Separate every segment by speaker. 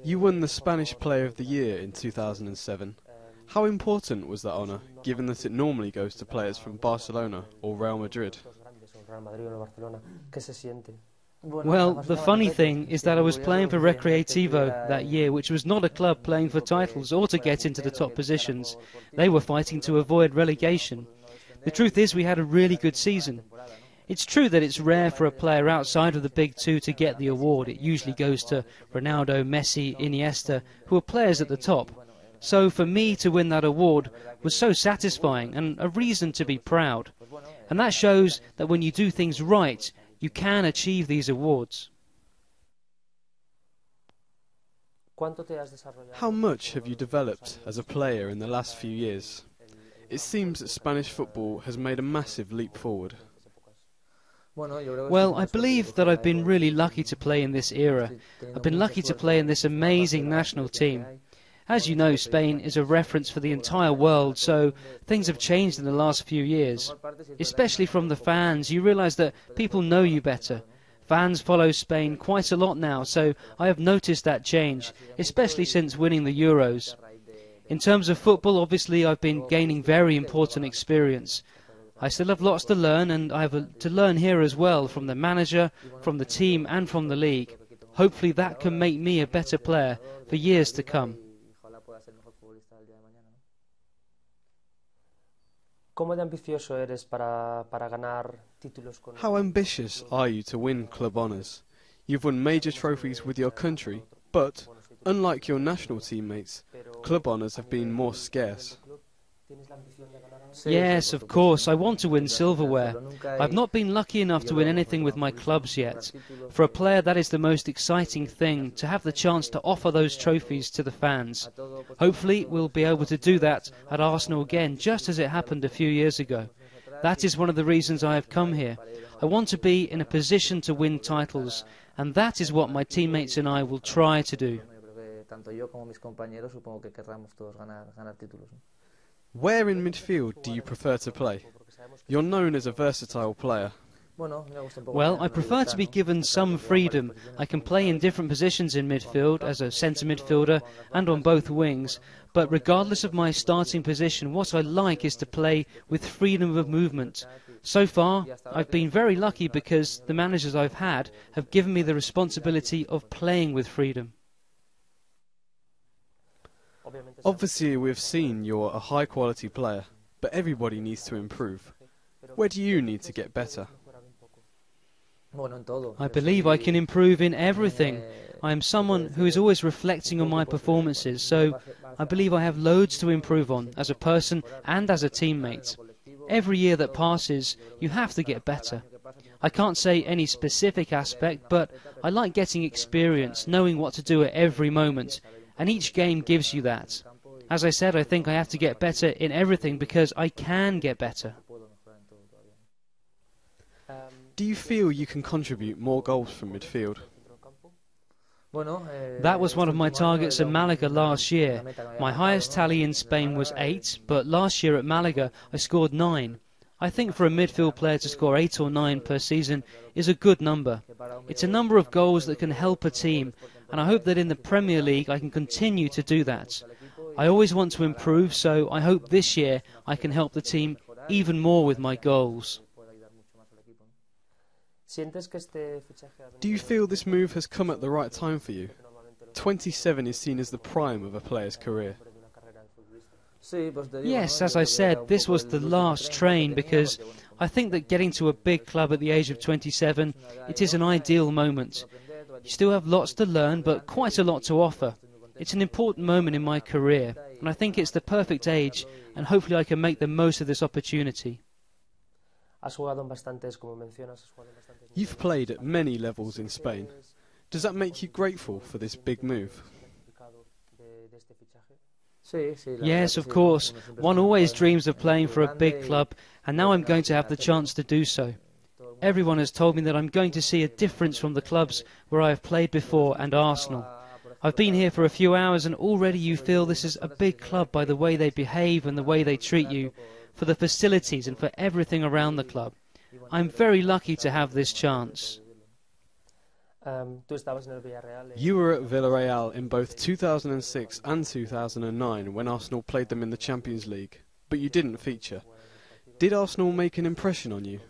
Speaker 1: You won the Spanish Player of the Year in 2007. How important was that honour, given that it normally goes to players from Barcelona or Real Madrid?
Speaker 2: Well, the funny thing is that I was playing for Recreativo that year, which was not a club playing for titles or to get into the top positions. They were fighting to avoid relegation. The truth is we had a really good season. It's true that it's rare for a player outside of the big two to get the award. It usually goes to Ronaldo, Messi, Iniesta, who are players at the top. So for me to win that award was so satisfying and a reason to be proud. And that shows that when you do things right, you can achieve these awards.
Speaker 1: How much have you developed as a player in the last few years? It seems that Spanish football has made a massive leap forward.
Speaker 2: Well, I believe that I've been really lucky to play in this era. I've been lucky to play in this amazing national team. As you know, Spain is a reference for the entire world, so things have changed in the last few years. Especially from the fans, you realise that people know you better. Fans follow Spain quite a lot now, so I have noticed that change, especially since winning the Euros. In terms of football, obviously I've been gaining very important experience. I still have lots to learn, and I have to learn here as well, from the manager, from the team and from the league. Hopefully that can make me a better player for years to come.
Speaker 1: How ambitious are you to win club honours? You've won major trophies with your country, but, unlike your national teammates, club honours have been more scarce.
Speaker 2: Yes, of course, I want to win silverware. I've not been lucky enough to win anything with my clubs yet. For a player, that is the most exciting thing, to have the chance to offer those trophies to the fans. Hopefully, we'll be able to do that at Arsenal again, just as it happened a few years ago. That is one of the reasons I have come here. I want to be in a position to win titles, and that is what my teammates and I will try to do.
Speaker 1: Where in midfield do you prefer to play? You're known as a versatile player.
Speaker 2: Well, I prefer to be given some freedom. I can play in different positions in midfield, as a centre midfielder and on both wings, but regardless of my starting position, what I like is to play with freedom of movement. So far, I've been very lucky because the managers I've had have given me the responsibility of playing with freedom.
Speaker 1: Obviously, we've seen you're a high-quality player, but everybody needs to improve. Where do you need to get better?
Speaker 2: I believe I can improve in everything. I am someone who is always reflecting on my performances, so I believe I have loads to improve on as a person and as a teammate. Every year that passes, you have to get better. I can't say any specific aspect, but I like getting experience, knowing what to do at every moment. And each game gives you that. As I said, I think I have to get better in everything because I can get better.
Speaker 1: Do you feel you can contribute more goals from midfield?
Speaker 2: That was one of my targets at Malaga last year. My highest tally in Spain was 8, but last year at Malaga I scored 9. I think for a midfield player to score 8 or 9 per season is a good number. It's a number of goals that can help a team, and I hope that in the Premier League I can continue to do that. I always want to improve, so I hope this year I can help the team even more with my goals.
Speaker 1: Do you feel this move has come at the right time for you? 27 is seen as the prime of a player's career.
Speaker 2: Yes, as I said, this was the last train because I think that getting to a big club at the age of 27, it is an ideal moment. You still have lots to learn, but quite a lot to offer. It's an important moment in my career, and I think it's the perfect age, and hopefully I can make the most of this opportunity.
Speaker 1: You've played at many levels in Spain. Does that make you grateful for this big move?
Speaker 2: Yes, of course. One always dreams of playing for a big club, and now I'm going to have the chance to do so. Everyone has told me that I'm going to see a difference from the clubs where I have played before and Arsenal. I've been here for a few hours and already you feel this is a big club by the way they behave and the way they treat you, for the facilities and for everything around the club. I'm very lucky to have this chance.
Speaker 1: You were at Villarreal in both 2006 and 2009 when Arsenal played them in the Champions League, but you didn't feature. Did Arsenal make an impression on you?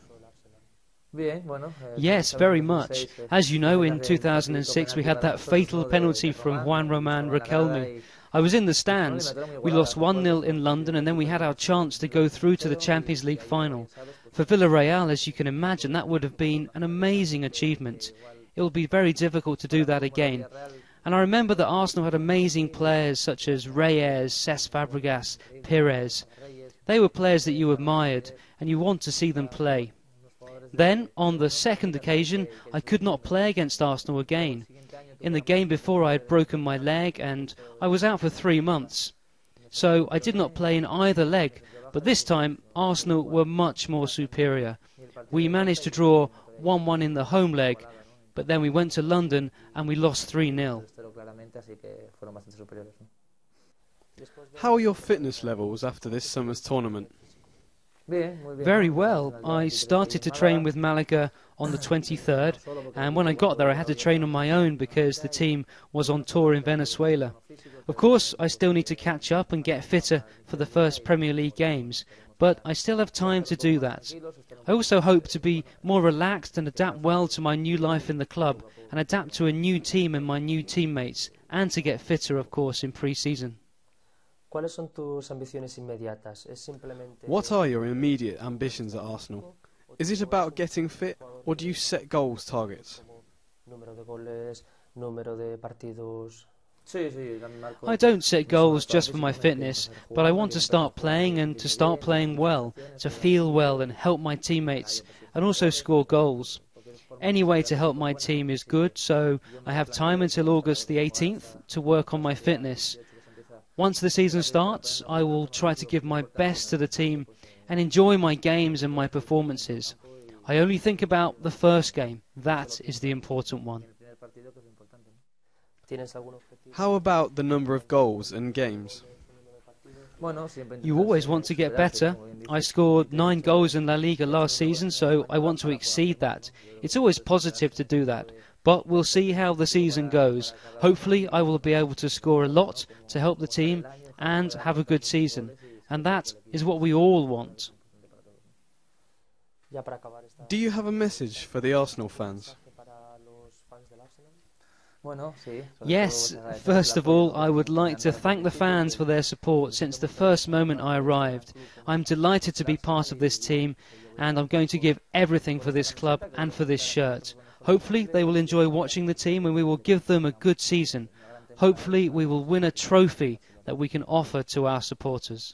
Speaker 2: Yes, very much. As you know, in 2006 we had that fatal penalty from Juan Román Riquelme. I was in the stands. We lost 1-0 in London and then we had our chance to go through to the Champions League final. For Villarreal, as you can imagine, that would have been an amazing achievement. It will be very difficult to do that again. And I remember that Arsenal had amazing players such as Reyes, Cesc Fabregas, Pires. They were players that you admired and you want to see them play. Then, on the second occasion, I could not play against Arsenal again. In the game before I had broken my leg and I was out for 3 months. So I did not play in either leg, but this time Arsenal were much more superior. We managed to draw 1-1 in the home leg, but then we went to London and we lost 3-0.
Speaker 1: How are your fitness levels after this summer's tournament?
Speaker 2: Very well. I started to train with Malaga on the 23rd, and when I got there I had to train on my own because the team was on tour in Venezuela. Of course, I still need to catch up and get fitter for the first Premier League games, but I still have time to do that. I also hope to be more relaxed and adapt well to my new life in the club, and adapt to a new team and my new teammates, and to get fitter, of course, in pre-season.
Speaker 1: What are your immediate ambitions at Arsenal? Is it about getting fit, or do you set goals targets?
Speaker 2: I don't set goals just for my fitness, but I want to start playing and to start playing well, to feel well and help my teammates, and also score goals. Any way to help my team is good, so I have time until August the 18th to work on my fitness. Once the season starts, I will try to give my best to the team and enjoy my games and my performances. I only think about the first game. That is the important one.
Speaker 1: How about the number of goals and games?
Speaker 2: You always want to get better. I scored 9 goals in La Liga last season, so I want to exceed that. It's always positive to do that. But we'll see how the season goes. Hopefully I will be able to score a lot to help the team and have a good season. And that is what we all want.
Speaker 1: Do you have a message for the Arsenal fans?
Speaker 2: Yes, first of all, I would like to thank the fans for their support since the first moment I arrived. I'm delighted to be part of this team, and I'm going to give everything for this club and for this shirt. Hopefully they will enjoy watching the team and we will give them a good season. Hopefully we will win a trophy that we can offer to our supporters.